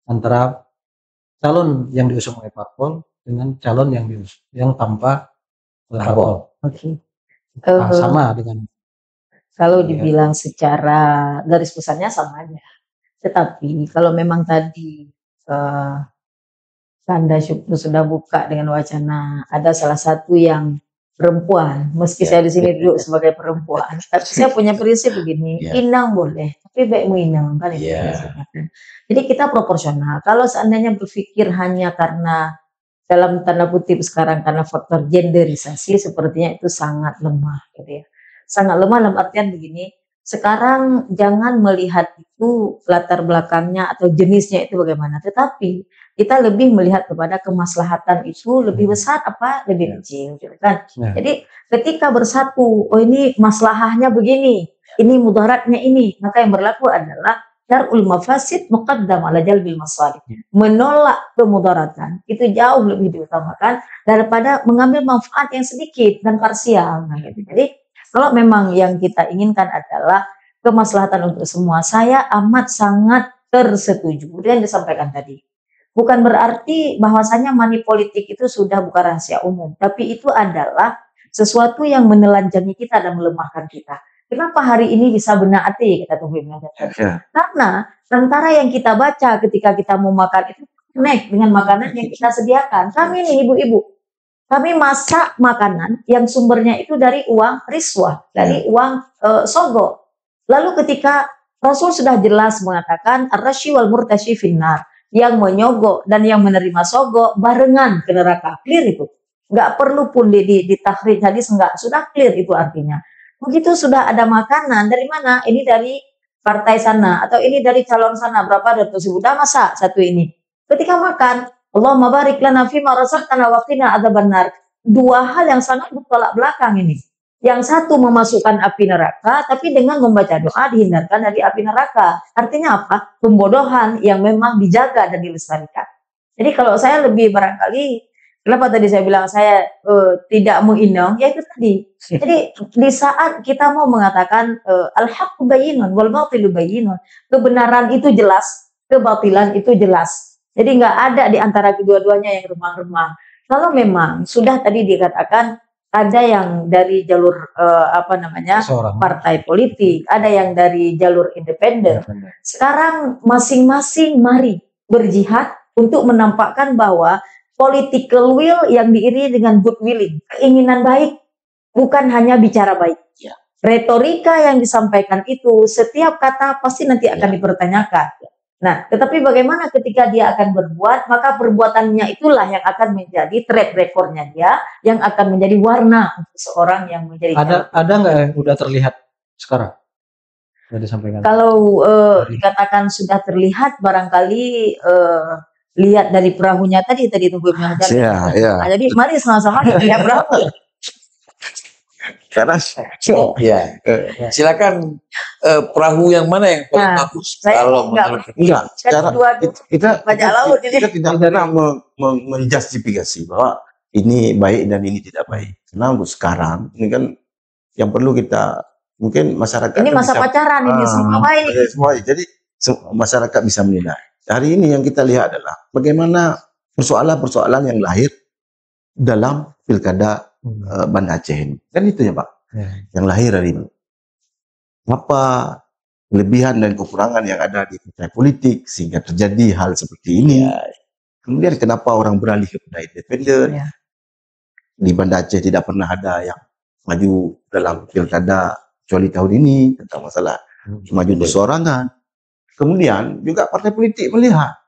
antara calon yang diusung oleh parpol dengan calon yang tanpa parpol. Oke. Sama dengan Kalau dibilang secara garis besarnya sama aja. Tetapi kalau memang tadi Kanda Syukru sudah buka dengan wacana ada salah satu yang perempuan, meski saya di sini duduk sebagai perempuan, tapi saya punya prinsip begini, inang boleh, tapi baik inang kan itu prinsipnya. Jadi kita proporsional. Kalau seandainya berpikir hanya karena dalam tanda kutip sekarang karena faktor genderisasi, sepertinya itu sangat lemah, gitu ya. Sangat lemah dalam artian begini. Sekarang jangan melihat itu latar belakangnya atau jenisnya itu bagaimana, tetapi kita lebih melihat kepada kemaslahatan itu lebih besar apa lebih kecil, gitu kan? Jadi ketika bersatu, oh ini maslahahnya begini, ini mudaratnya ini, maka yang berlaku adalah darul mafasid muqaddam ala jalbil masalih. Menolak kemudaratan itu jauh lebih diutamakan daripada mengambil manfaat yang sedikit dan parsial. Nah, gitu. Jadi kalau memang yang kita inginkan adalah kemaslahatan untuk semua, saya amat sangat tersetuju dengan yang disampaikan tadi. Bukan berarti bahwasanya money politik itu sudah bukan rahasia umum, tapi itu adalah sesuatu yang menelanjangi kita dan melemahkan kita. Kenapa hari ini bisa benar hati kita tunggu Karena antara yang kita baca ketika kita mau makan itu connect dengan makanan yang kita sediakan. Kami nih ibu-ibu, kami masak makanan yang sumbernya itu dari uang riswah, dari uang sogo. Lalu ketika Rasul sudah jelas mengatakan ar-rasyi wal murtasyi finnar, yang menyogok dan yang menerima sogo barengan ke neraka. Clear itu. Nggak perlu pun ditahrij hadis, enggak, sudah clear itu artinya. Begitu sudah ada makanan dari mana? Ini dari partai sana atau ini dari calon sana, berapa ratus ribu, udah masak satu ini. Ketika makan, Allahumma barik lana fima razaqtana wa qina adzabannar. Dua hal yang sangat bertolak belakang ini. Yang satu memasukkan api neraka, tapi dengan membaca doa dihindarkan dari api neraka. Artinya apa? Pembodohan yang memang dijaga dan dilestarikan. Jadi kalau saya lebih barangkali, kenapa tadi saya bilang saya tidak menginang, ya itu tadi. Jadi di saat kita mau mengatakan al-haqqu bayyinun wal batilu bayyinun, kebenaran itu jelas, kebatilan itu jelas. Jadi nggak ada di antara kedua-duanya yang remang-remang. Kalau memang sudah tadi dikatakan ada yang dari jalur partai politik, ada yang dari jalur independen. Sekarang masing-masing mari berjihad untuk menampakkan bahwa political will yang diiringi dengan good willing, keinginan baik, bukan hanya bicara baik. Retorika yang disampaikan itu setiap kata pasti nanti akan dipertanyakan. Nah, tetapi bagaimana ketika dia akan berbuat, maka perbuatannya itulah yang akan menjadi track recordnya dia, yang akan menjadi warna untuk seorang yang menjadi. Ada nggak yang udah terlihat sekarang? Sudah disampaikan. Kalau dikatakan sudah terlihat, barangkali lihat dari perahunya tadi tunggu bilang jalan. Jadi mari sama-sama lihat perahu. Karena silakan perahu yang mana yang paling bagus? Kalau enggak, kita tidak pernah menjustifikasi bahwa ini baik dan ini tidak baik. Karena untuk sekarang ini kan yang perlu kita mungkin masyarakat ini masa pacaran ini semua baik. Jadi masyarakat bisa menilai. Hari ini yang kita lihat adalah bagaimana persoalan-persoalan yang lahir dalam pilkada Banda Aceh ini. Kan itu ya Pak, yang lahir hari ini. Apa kelebihan dan kekurangan yang ada di partai politik sehingga terjadi hal seperti ini. Kemudian kenapa orang beralih kepada independen. Di Banda Aceh tidak pernah ada yang maju dalam pilkada kecuali tahun ini tentang masalah maju berseorangan. Kemudian juga partai politik melihat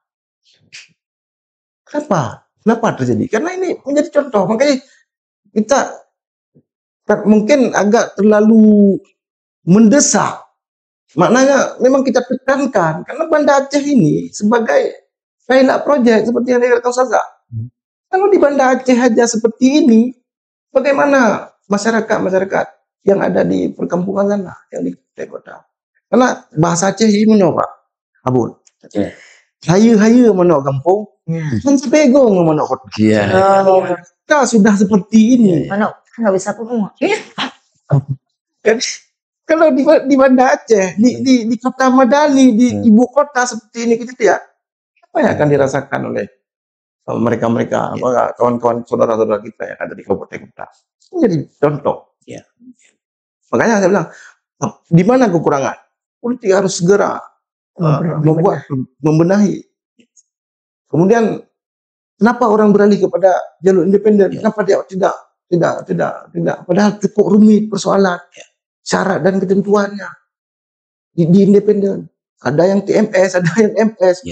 kenapa terjadi? Karena ini menjadi contoh. Makanya kita mungkin agak terlalu mendesak. Maknanya memang kita tekankan karena Banda Aceh ini sebagai pilot project seperti yang dikatakan Ustazah. Kalau di Banda Aceh aja seperti ini, bagaimana masyarakat yang ada di perkampungan sana, yang di kota? Karena bahasa Aceh ini menyoba, abun. Hayu menok kampung, sepegong menok kota. Kita sudah seperti ini. Menok nggak bisa ngomong. Kalau di Banda Aceh, di kota Madani, di ibu kota seperti ini kita lihat, apa yang akan dirasakan oleh mereka-mereka kawan-kawan saudara-saudara kita yang ada di kabupaten kota. Jadi contoh. Ya. Makanya saya bilang, di mana kekurangan? Politik harus segera membenahi. Kemudian kenapa orang beralih kepada jalur independen? Kenapa dia tidak? Padahal cukup rumit persoalan, syarat dan ketentuannya di independen. Ada yang TMS, ada yang MS.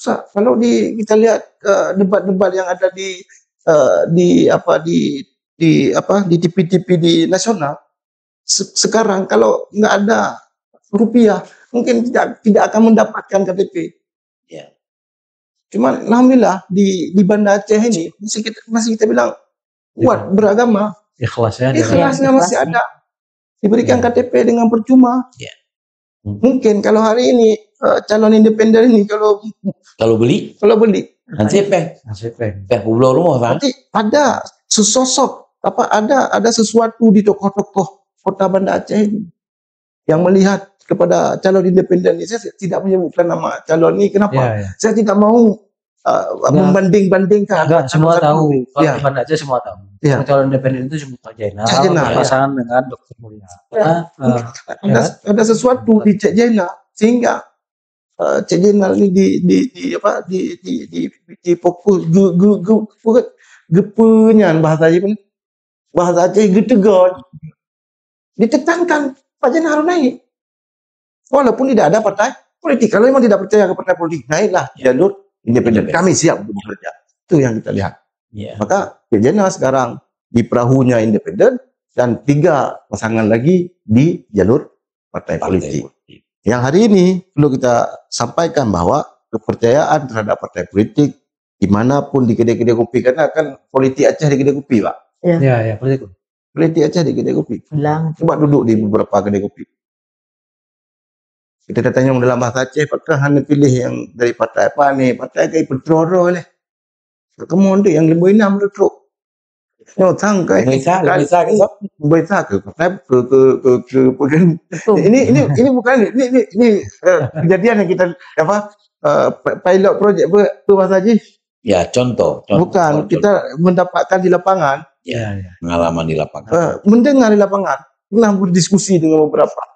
Kalau kita lihat debat-debat yang ada di TV-TV di nasional, sekarang kalau nggak ada rupiah mungkin tidak akan mendapatkan KTP. Cuman alhamdulillah di Banda Aceh ini masih kita bilang kuat beragama, ikhlasnya masih ada, diberikan KTP dengan percuma. Mungkin kalau hari ini calon independen ini kalau beli pulau rumah kan? Nanti ada sesosok ada sesuatu di tokoh-tokoh kota Banda Aceh ini yang melihat kepada calon independen ini. Saya tidak menyebutkan nama calon ini. Kenapa? Saya tidak mau membanding-bandingkan. Enggak, semua tahu. Kalau Banda Aceh semua tahu. Calon independen itu semua Jainal. Pasangan dengan Dr. Mulia. Ada sesuatu di Cik Jainal sehingga Cik Jainal ini di fokus gepenyan bahasa Aceh getegon. Ditekankan Pak Jainal harus naik. Walaupun tidak ada partai politik. Kalau memang tidak percaya ke partai politik, naiklah jalur independen. Kami siap untuk bekerja. Itu yang kita lihat. Maka Cik Jainal sekarang di perahunya independen dan 3 pasangan lagi di jalur partai politik. Yang hari ini perlu kita sampaikan bahwa kepercayaan terhadap partai politik dimanapun di kedai-kedai kopi, karena kan politik Aceh di kedai kopi, Pak. Politik Aceh di kedai kopi. Coba duduk di beberapa kedai kopi. Kita tanya dalam bahasa Aceh, apakah Anda pilih yang dari partai apa ni? Partai kai Petroro leh. Kamu ada yang lebih 6 truk. No sangkai. Bisa ke partai ke ini bukan ini kejadian yang kita pilot project bahasa Aceh. Contoh. Bukan, kita mendapatkan di lapangan. Pengalaman di lapangan. Mendengar di lapangan. Pernah berdiskusi dengan beberapa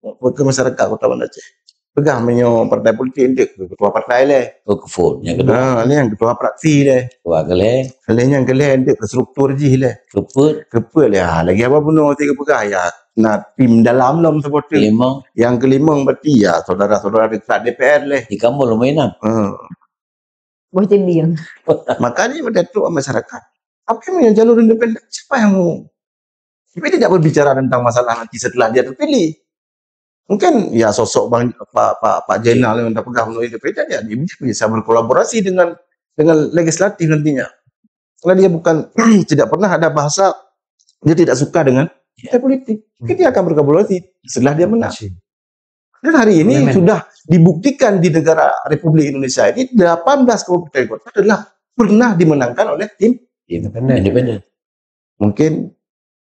wakil masyarakat Kota Banda Aceh. Pegang menyo partai politik dia ketua partai leh. Keful yang kedua. Ni yang ketua fraksi leh. Ketua geleh. Yang geleh dia ke struktur je leh. Keput leh. Lagi apa bunuh 3 pegang ya. Nak tim dalam lom supporter. Yang kelima berarti ya saudara-saudara dekat DPR leh. Di kamu lumayan. Boleh diam. Makanya berdatuk masyarakat. Apa yang jalur independen? Siapa yang mau? Tapi tidak berbicara tentang masalah nanti setelah dia terpilih. Mungkin ya sosok Pak Jainal yang pegang undang independen ya dia bisa berkolaborasi dengan legislatif nantinya. Karena dia bukan tidak pernah ada bahasa dia tidak suka dengan politik. Mungkin dia akan berkolaborasi setelah dia menang. Dan hari ini sudah dibuktikan di negara Republik Indonesia ini 18 kabupaten kota adalah pernah dimenangkan oleh tim independen. Mungkin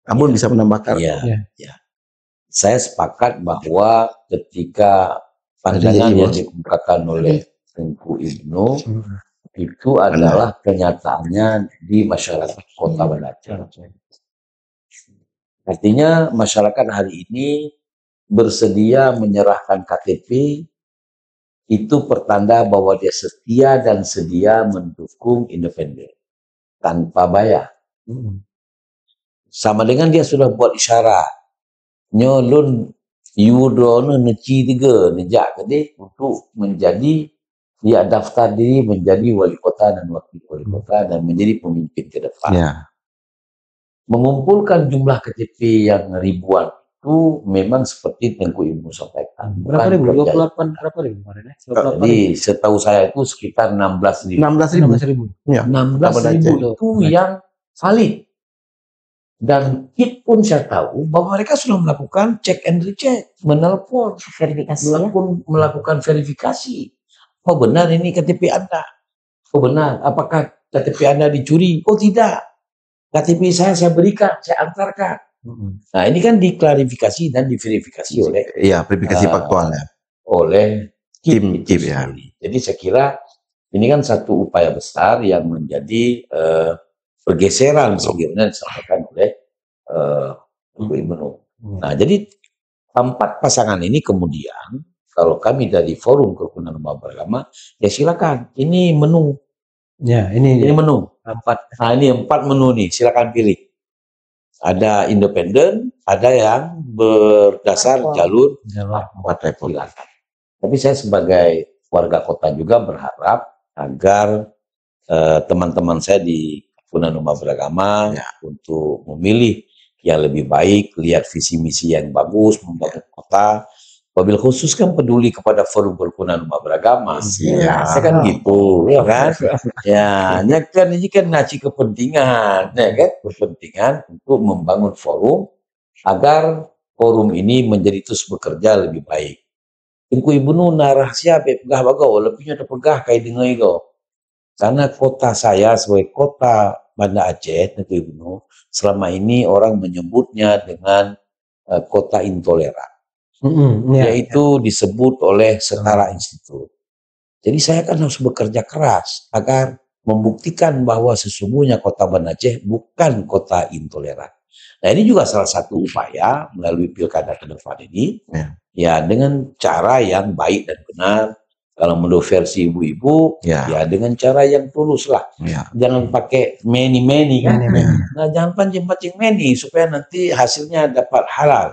Ambon bisa menambahkan. Saya sepakat bahwa ketika pandangan yang dikemukakan oleh Tengku Ibnu itu adalah kenyataannya di masyarakat Kota Banda Aceh. Artinya masyarakat hari ini bersedia menyerahkan KTP itu pertanda bahwa dia setia dan sedia mendukung independen tanpa bayar. Sama dengan dia sudah buat isyarat nyolun Yudono neci 3 nejak tadi untuk menjadi dia daftar diri menjadi wali kota dan wakil wali kota dan menjadi pemimpin ke depan. Mengumpulkan jumlah KTP yang ribuan itu memang seperti Tengku Ibnu sampaikan. Berapa ribu? 28 berapa ribu kemarin ya? Jadi setahu saya itu sekitar 16.000. 16.000. 16.000 itu yang valid. Dan KIT pun saya tahu bahwa mereka sudah melakukan check and recheck, menelpon, melakukan verifikasi. Oh benar ini KTP Anda. Oh benar, apakah KTP Anda dicuri? Oh tidak. KTP saya berikan, saya antarkan. Nah ini kan diklarifikasi dan diverifikasi oleh verifikasi faktual ya. Oleh tim ya. Jadi saya kira Ini kan satu upaya besar yang menjadi pergeseran sebagaimana disampaikan oleh Ibu Ibnu. Nah, jadi 4 pasangan ini kemudian kalau kami dari Forum Kerukunan Umat Beragama, ya silakan. Ini menu. Ya, ini menu. 4. Nah, ini 4 menu nih, silakan pilih. Ada independen, ada yang berdasar jalur partai politik. Tapi saya sebagai warga kota juga berharap agar teman-teman saya di Kerukunan Umat Beragama untuk memilih yang lebih baik, lihat visi misi yang bagus, membangun kota. Wabil khusus kan peduli kepada Forum Kerukunan Umat Beragama. Ya kan gitu, ya kan? Ya, kan ini kan ngaci kepentingan, ya kan? Kepentingan untuk membangun forum agar forum ini menjadi terus bekerja lebih baik. Ingku ibu nuna rahasia pegah bago, lebihnya ada pegah kayak dengan itu. Karena kota saya sebagai kota Banda Aceh, Ingku ibu selama ini orang menyebutnya dengan kota intoleran. Yaitu disebut oleh Setara Institut. Jadi saya kan harus bekerja keras agar membuktikan bahwa sesungguhnya kota Banda Aceh bukan kota intoleran. Nah, ini juga salah satu upaya melalui pilkada ke depan ini, ya dengan cara yang baik dan benar. Kalau menurut versi ibu-ibu, ya dengan cara yang tulus lah. Jangan pakai many kan. Nah, jangan pancing-pancing many supaya nanti hasilnya dapat halal.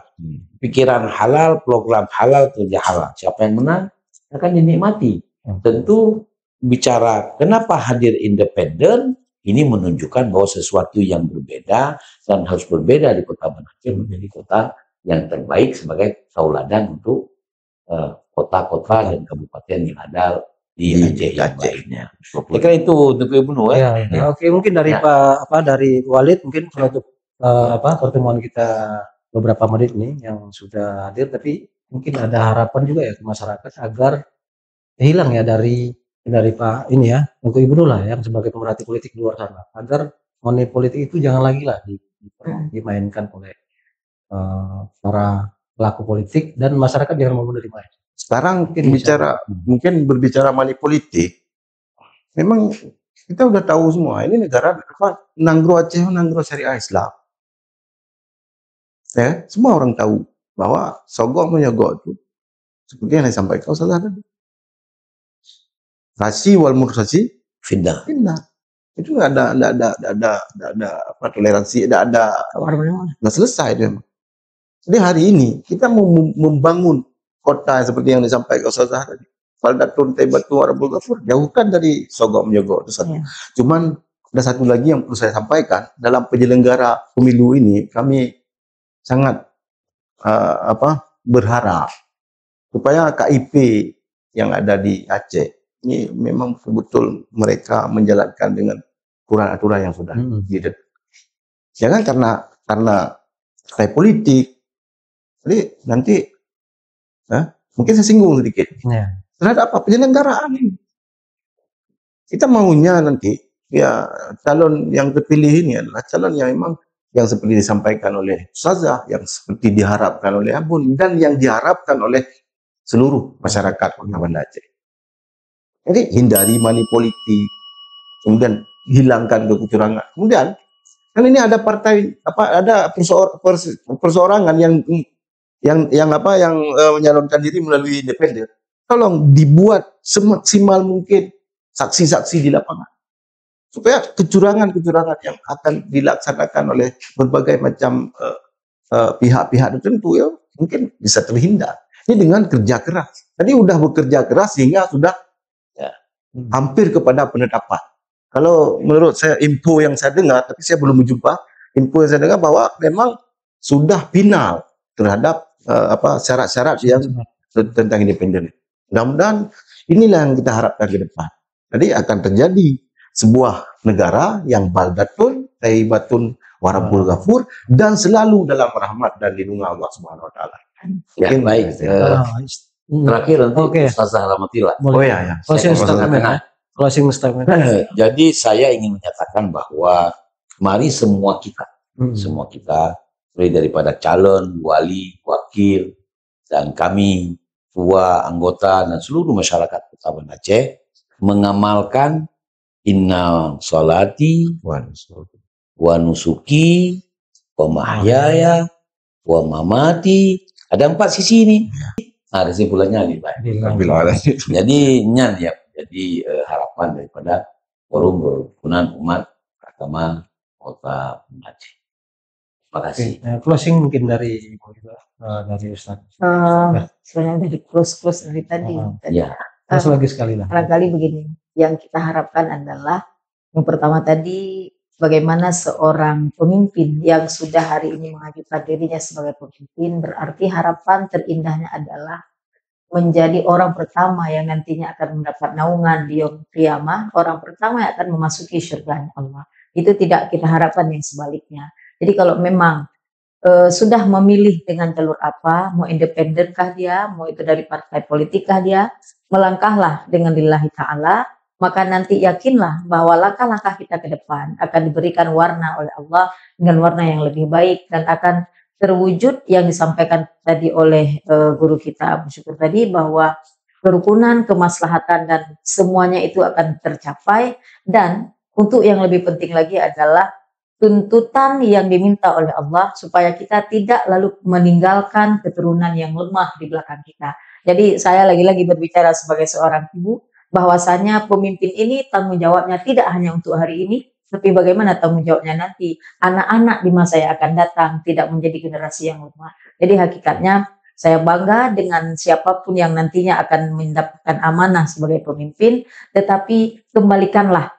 Pikiran halal, program halal, kerja halal. Siapa yang menang akan dinikmati. Tentu bicara kenapa hadir independen, ini menunjukkan bahwa sesuatu yang berbeda dan harus berbeda di kota Banda Aceh menjadi kota yang terbaik sebagai tauladan untuk kota-kota dan kabupaten yang ada di Aceh yang lainnya. Saya kira itu untuk Ibu ya. Oke, mungkin dari dari Walid mungkin untuk pertemuan kita beberapa menit nih yang sudah hadir, tapi mungkin ada harapan juga ya ke masyarakat agar hilang ya dari Pak ini ya, untuk Ibu lah yang sebagai pemerhati politik di luar sana, agar money politik itu jangan lagi lah dimainkan oleh para pelaku politik dan masyarakat jangan mau menerima. Sekarang mungkin berbicara money politik, memang kita udah tahu semua ini negara Nanggro Aceh, Nanggro Syariah Islam. Ya, semua orang tahu bahwa sogok menyogok itu seperti yang disampaikan Ustaz tadi. Rasi wal mursasi findah. Itu nggak ada toleransi, nggak selesai itu. Jadi hari ini kita mau membangun kota seperti yang disampaikan Ustaz tadi. Baldatun Taibatun Warabul Ghafur, jauhkan dari sogok menyogok itu satu. Cuman ada satu lagi yang perlu saya sampaikan, dalam penyelenggara pemilu ini kami sangat berharap supaya KIP yang ada di Aceh ini memang betul mereka menjalankan dengan aturan-aturan yang sudah ditetapkan. Jangan karena partai politik. Jadi nanti mungkin saya singgung sedikit terhadap apa penyelenggaraan ini. Kita maunya nanti ya calon yang terpilih ini adalah calon yang memang yang seperti disampaikan oleh Ustazah, yang seperti diharapkan oleh Abun, dan yang diharapkan oleh seluruh masyarakat Kota Banda Aceh. Jadi hindari money politik, kemudian hilangkan kecurangan. Kemudian kan ini ada partai ada perseorangan yang menyalonkan diri melalui independen. Tolong dibuat semaksimal mungkin saksi-saksi di lapangan. Supaya kecurangan-kecurangan yang akan dilaksanakan oleh berbagai macam pihak-pihak tertentu ya mungkin bisa terhindar. Ini dengan kerja keras. Tadi udah bekerja keras sehingga sudah hampir kepada penetapan. Kalau menurut saya info yang saya dengar, tapi saya belum berjumpa, info yang saya dengar bahwa memang sudah final terhadap syarat-syarat yang tentang independen. Mudah-mudahan inilah yang kita harapkan ke depan. Jadi akan terjadi sebuah negara yang baldatun, taibatun, warabul ghafur, dan selalu dalam rahmat dan lindungan Allah Subhanahu wa taala. Ya, baik. Terakhir nanti Ustazah Alamatila. Closing statement. Jadi saya ingin menyatakan bahwa mari semua kita, mulai daripada calon, wali, wakil, dan kami, tua, anggota, dan seluruh masyarakat Kota Banda Aceh, mengamalkan inna sholati wa nusuki wa mahyaya wa mamati. Ada 4 sisi ini. Nah, kesimpulannya jadi nyan ya, jadi harapan daripada forum kerukunan umat agama Kota Aceh. Terima kasih. Closing mungkin dari Ustaz. Sebenarnya dari close dari tadi. Ya. Terus lagi sekali lah. Barangkali begini, yang kita harapkan adalah yang pertama tadi, bagaimana seorang pemimpin yang sudah hari ini mengajukan dirinya sebagai pemimpin, berarti harapan terindahnya adalah menjadi orang pertama yang nantinya akan mendapat naungan di yaumul qiyamah, orang pertama yang akan memasuki surga Allah. Itu tidak kita harapkan, yang sebaliknya. Jadi kalau memang sudah memilih dengan jalur apa, mau independenkah dia, mau itu dari partai politikkah dia, melangkahlah dengan lillahi ta'ala, maka nanti yakinlah bahwa langkah-langkah kita ke depan akan diberikan warna oleh Allah dengan warna yang lebih baik, dan akan terwujud yang disampaikan tadi oleh guru kita Abu Syukur tadi, bahwa kerukunan, kemaslahatan, dan semuanya itu akan tercapai. Dan untuk yang lebih penting lagi adalah tuntutan yang diminta oleh Allah supaya kita tidak lalu meninggalkan keturunan yang lemah di belakang kita. Jadi saya lagi-lagi berbicara sebagai seorang ibu, bahwasanya pemimpin ini tanggung jawabnya tidak hanya untuk hari ini, tapi bagaimana tanggung jawabnya nanti anak-anak di masa yang akan datang tidak menjadi generasi yang lemah. Jadi hakikatnya saya bangga dengan siapapun yang nantinya akan mendapatkan amanah sebagai pemimpin, tetapi kembalikanlah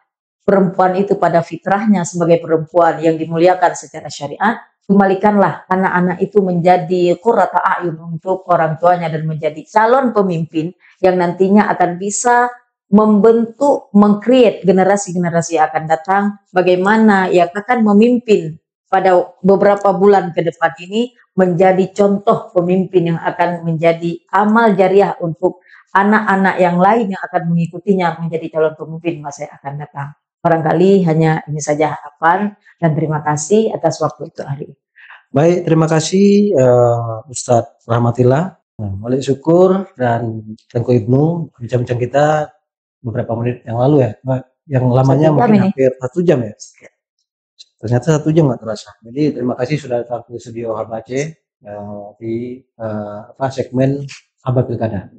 perempuan itu pada fitrahnya sebagai perempuan yang dimuliakan secara syariat. Kembalikanlah anak-anak itu menjadi qurrata a'yun untuk orang tuanya, dan menjadi calon pemimpin yang nantinya akan bisa membentuk, mengcreate generasi-generasi yang akan datang, bagaimana yang akan memimpin pada beberapa bulan ke depan ini menjadi contoh pemimpin yang akan menjadi amal jariah untuk anak-anak yang lain yang akan mengikutinya menjadi calon pemimpin masa yang akan datang. Barangkali hanya ini saja harapan, dan terima kasih atas waktu itu hari ini. Baik, terima kasih Ustadz Rahmatillah, Wali Syukur, dan Tengku Ibnu. Bincang-bincang kita beberapa menit yang lalu ya, yang lamanya mungkin hampir 1 jam ya. Ternyata 1 jam nggak terasa. Jadi terima kasih sudah datang ke studio Haba Aceh di segmen Haba Pilkada.